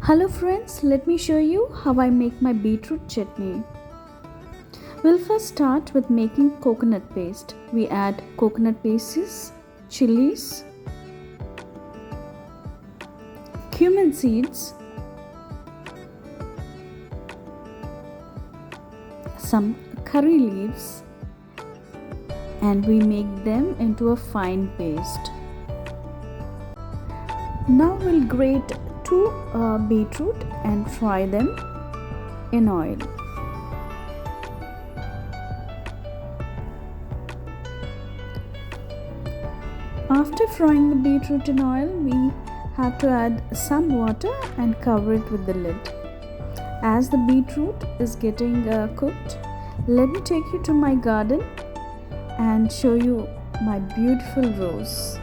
Hello friends, let me show you how I make my beetroot chutney. We'll first start with making coconut paste. We add coconut pieces, chillies, cumin seeds, some curry leaves, and we make them into a fine paste. Now we'll grate two beetroot and fry them in oil. After frying the beetroot in oil, we have to add some water and cover it with the lid. As the beetroot is getting cooked, let me take you to my garden and show you my beautiful rose.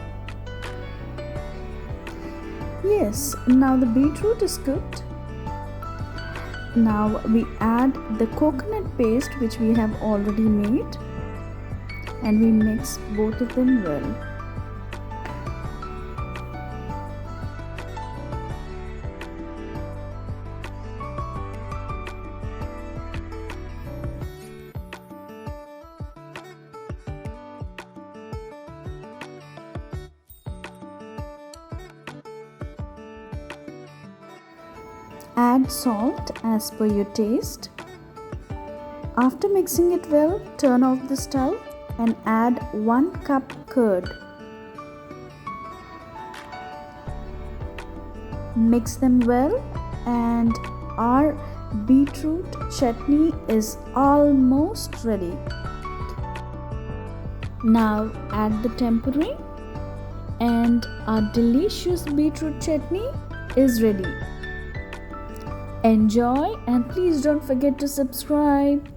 Yes, now the beetroot is cooked. Now we add the coconut paste which we have already made and we mix both of them well. Add salt as per your taste. After mixing it well, turn off the stove and add 1 cup curd. Mix them well and our beetroot chutney is almost ready. Now add the tempering and our delicious beetroot chutney is ready. Enjoy and please don't forget to subscribe.